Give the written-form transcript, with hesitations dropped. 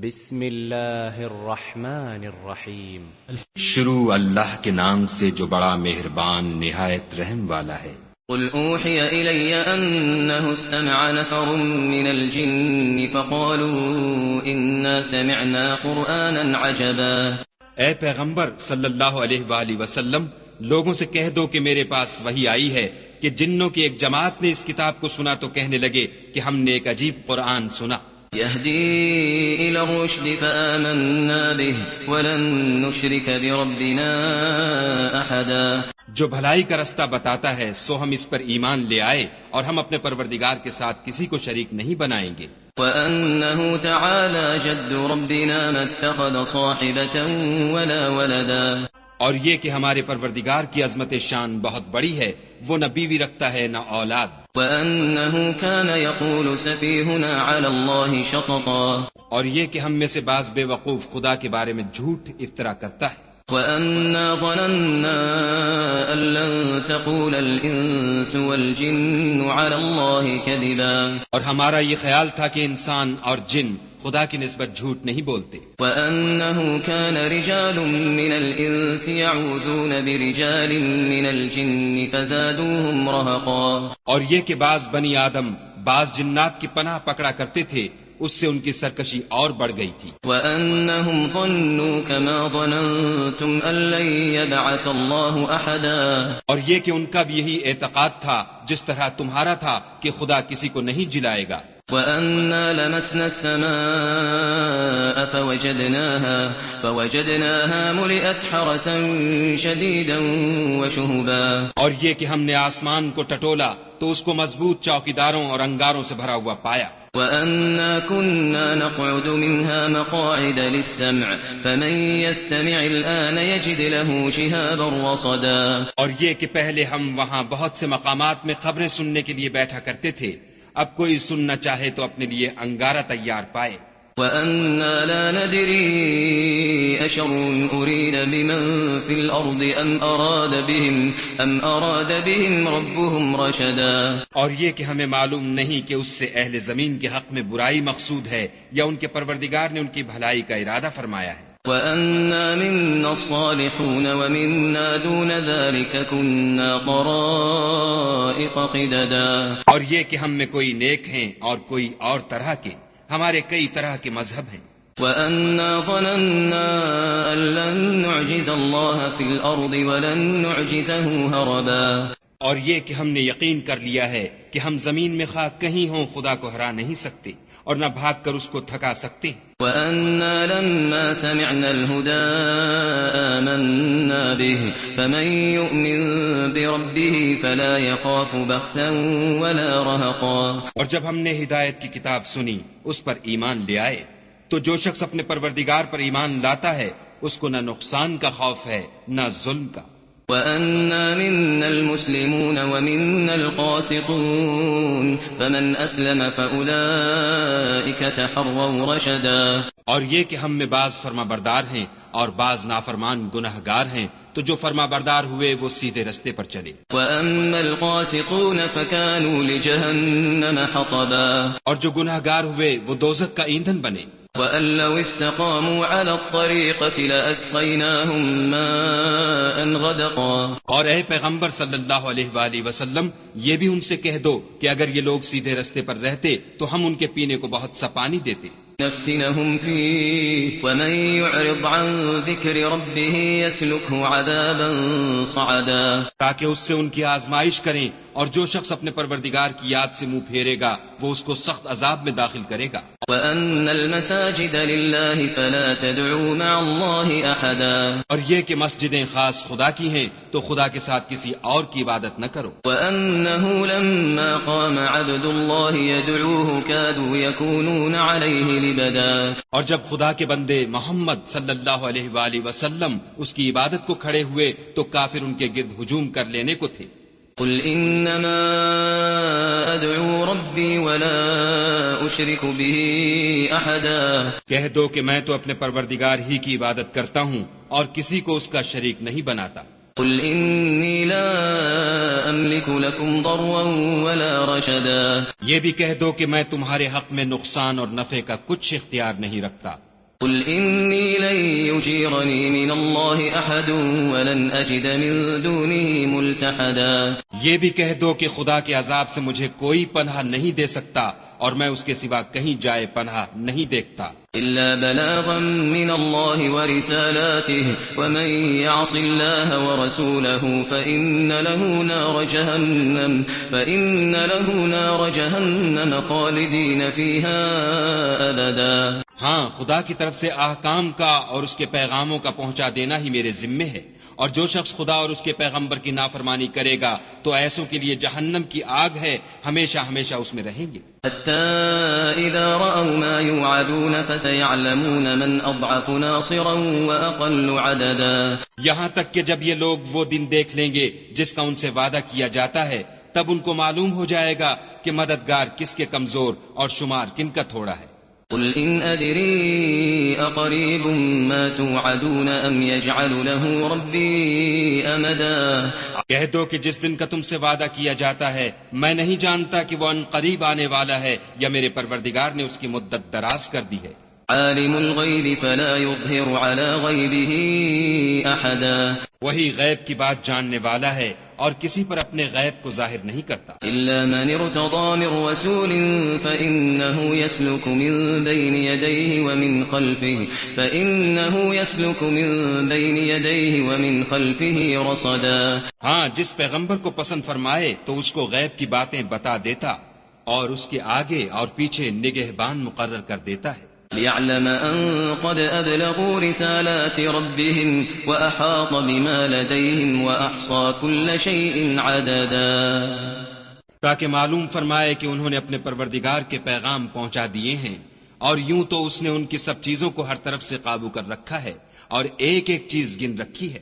بسم اللہ الرحمن الرحیم شروع اللہ کے نام سے جو بڑا مہربان نہایت رحم والا ہے۔ قل اوحی الی انہ استمع نفر من الجن فقالوا انا سمعنا قرآنا عجبا۔ اے پیغمبر صلی اللہ علیہ وآلہ وسلم، لوگوں سے کہہ دو کہ میرے پاس وحی آئی ہے کہ جنوں کی ایک جماعت نے اس کتاب کو سنا تو کہنے لگے کہ ہم نے ایک عجیب قرآن سنا۔ يهدي إلى الرشد فآمنا به ولن نشرك بربنا أحدا۔ جو بھلائی کا رستہ بتاتا ہے سو ہم اس پر ایمان لے آئے اور ہم اپنے پروردگار کے ساتھ کسی کو شریک نہیں بنائیں گے۔ وأنه تعالى جد ربنا ما اتخذ صاحبة ولا ولدا۔ اور یہ کہ ہمارے پروردگار کی عظمت شان بہت بڑی ہے، وہ نہ بیوی رکھتا ہے نہ اولاد۔ وأنه كان يقول سفيهنا على الله شططا۔ اور یہ کہ ہم میں سے بعض بے وقوف خدا کے بارے میں جھوٹ افطرا کرتا ہے۔ وأنا ظننا أن لن تقول الإنس والجن على الله كذبا۔ اور ہمارا یہ خیال تھا کہ انسان اور جن خدا کی نسبت جھوٹ نہیں بولتے۔ وأنه كان رجال من الإنس يعوذون برجال من الجن فزادوهم رهقا۔ اور یہ کہ بعض بنی آدم بعض جنات کی پناہ پکڑا کرتے تھے، اس سے ان کی سرکشی اور بڑھ گئی تھی۔ وأنهم ظنوا كما ظننتم أن لن يبعث الله أحدا۔ اور یہ کہ ان کا بھی یہی اعتقاد تھا جس طرح تمہارا تھا کہ خدا کسی کو نہیں جلائے گا۔ وأنا لمسنا السماء فوجدناها ملئت حرسا شديدا وشهبا۔ اور یہ کہ ہم نے آسمان کو ٹٹولا تو اس کو مضبوط چوکیداروں اور انگاروں سے بھرا ہوا پایا۔ وأنا كنا نقعد منها مقاعد للسمع فمن يستمع الآن يجد له شهابا رصدا۔ اور یہ کہ پہلے ہم وہاں بہت سے مقامات میں خبریں سننے کے لیے بیٹھا کرتے تھے، اب کوئی سننا چاہے تو اپنے لیے انگارہ تیار پائے۔ وَأَنَّا لَا نَدْرِي أَشَرٌ أُرِيدَ بِمَن فِي الْأَرْضِ أَمْ أَرَادَ بِهِمْ رَبُّهُمْ رَشَدًا۔ اور یہ کہ ہمیں معلوم نہیں کہ اس سے اہل زمین کے حق میں برائی مقصود ہے یا ان کے پروردگار نے ان کی بھلائی کا ارادہ فرمایا ہے۔ وَأَنَّا مِنَّا الصَّالِحُونَ وَمِنَّا دُونَ ذَلِكَ كُنَّا طَرَائِقَ قِدَدًا۔ اور یہ کہ ہم میں کوئی نیک ہیں اور کوئی اور طرح کے، ہمارے کئی طرح کے مذہب ہیں۔ وَأَنَّا ظَنَنَّا أَن لَّن نُّعْجِزَ اللَّهَ فِي الْأَرْضِ وَلَن نُّعْجِزَهُ هَرَبًا۔ اور یہ کہ ہم نے یقین کر لیا ہے کہ ہم زمین میں خواہ کہیں ہوں خدا کو ہرا نہیں سکتے اور نہ بھاگ کر اس کو تھکا سکتے ہیں۔ وَأَنَّا لَمَّا سَمِعْنَا الْهُدَىٰ آمَنَّا بِهِ فَمَن يُؤْمِن بِرَبِّهِ فَلَا يَخَافُ بَخْسًا وَلَا رَهَقًا۔ اور جب ہم نے ہدایت کی کتاب سنی اس پر ایمان لے آئے تو جو شخص اپنے پروردگار پر ایمان لاتا ہے اس کو نہ نقصان کا خوف ہے نہ ظلم کا۔ وَأَنَّا مِنَّا الْمُسْلِمُونَ وَمِنَّا الْقَاسِطُونَ فَمَنْ أَسْلَمَ فَأُولَئِكَ تَحَرَّوْا رَشَدًا۔ اور یہ کہ ہم میں بعض فرما بردار ہیں اور بعض نافرمان گناہگار ہیں، تو جو فرما بردار ہوئے وہ سیدھے رستے پر چلے۔ وَأَمَّا الْقَاسِطُونَ فَكَانُوا لِجَهَنَّمَ حَطَبًا۔ اور جو گناہگار ہوئے وہ دوزخ کا ایندھن بنے۔ وَأَن لَّوْ اسْتَقَامُوا عَلَى الطَّرِيقَةِ لَأَسْقَيْنَاهُم مَّاءً غَدَقًا۔ اور اے پیغمبر صلی اللہ علیہ وآلہ وسلم، یہ بھی ان سے کہہ دو کہ اگر یہ لوگ سیدھے رستے پر رہتے تو ہم ان کے پینے کو بہت سا پانی دیتے۔ نفتنهم فيه ومن يعرض عن ذكر ربه يسلكه عذابا صعدا۔ تاکہ اس سے ان کی آزمائش کریں، اور جو شخص اپنے پروردگار کی یاد سے منہ پھیرے گا وہ اس کو سخت عذاب میں داخل کرے گا۔ وَأَنَّ الْمَسَاجِدَ لِلَّهِ فَلَا تَدْعُوا مَعَ اللَّهِ أَحَدًا۔ اور یہ کہ مسجدیں خاص خدا کی ہیں تو خدا کے ساتھ کسی اور کی عبادت نہ کرو۔ وَأَنَّهُ لَمَّا قَامَ عَبْدُ اللَّهِ يَدْعُوهُ كَادُوا يَكُونُونَ عَلَيْهِ لِبَدًا۔ اور جب خدا کے بندے محمد صلی اللہ علیہ وآلہ وسلم اس کی عبادت کو کھڑے ہوئے تو کافر ان کے گرد ہجوم کر لینے کو تھے۔ قل انما ادعو ربی ولا اشرک به احدا۔ کہہ دو کہ میں تو اپنے پروردگار ہی کی عبادت کرتا ہوں اور کسی کو اس کا شریک نہیں بناتا۔ قل انی لا املک لکم ضرا ولا رشدا۔ یہ بھی کہہ دو کہ میں تمہارے حق میں نقصان اور نفع کا کچھ اختیار نہیں رکھتا۔ قل إني لن يجيرني من الله أحد ولن أجد من دونه ملتحدا. یہ بھی کہہ دو کہ خدا کے عذاب سے مجھے کوئی پناہ نہیں دے سکتا اور میں اس کے سوا کہیں جائے پناہ نہیں دیکھتا. إلا بلاغا من الله ورسالاته ومن يعص الله ورسوله فإن له نار جهنم خالدين فيها أبدا. ہاں، خدا کی طرف سے احکام کا اور اس کے پیغاموں کا پہنچا دینا ہی میرے ذمے ہے، اور جو شخص خدا اور اس کے پیغمبر کی نافرمانی کرے گا تو ایسوں کے لیے جہنم کی آگ ہے، ہمیشہ ہمیشہ اس میں رہیں گے. حتى إذا رأوا ما يوعدون فسيعلمون من أضعف ناصرا وأقل عددا. یہاں تک کہ جب یہ لوگ وہ دن دیکھ لیں گے جس کا ان سے وعدہ کیا جاتا ہے، تب ان کو معلوم ہو جائے گا کہ مددگار کس کے کمزور اور شمار کن کا تھوڑا ہے. قل إن أدري أقريب ما توعدون أم يجعل له ربي أمدا. کہہ دو کہ جس دن کا تم سے وعدہ کیا جاتا ہے میں نہیں جانتا کہ وہ ان قریب آنے والا ہے یا میرے پروردگار نے اس کی مدت دراز کر دی ہے. عالم الغیب فلا يظهر على غیبه أحدا. وہی غیب کی بات جاننے والا ہے اور کسی پر اپنے غیب کو ظاہر نہیں کرتا. إلا من ارتضى من رسول فإنه يسلك من بين يديه ومن خلفه رصدا. ہاں، جس پیغمبر کو پسند فرمائے تو اس کو غیب کی باتیں بتا دیتا اور اس کے آگے اور پیچھے نگہبان مقرر کر دیتا ہے. ليعلم أن قد أبلغوا رسالات ربهم وأحاط بما لديهم وأحصى كل شيء عددا. تاکہ معلوم فرمائے کہ انہوں نے اپنے پروردگار کے پیغام پہنچا دیے ہیں، اور یوں تو اس نے ان کی سب چیزوں کو ہر طرف سے قابو کر رکھا ہے اور ایک ایک چیز گن رکھی ہے.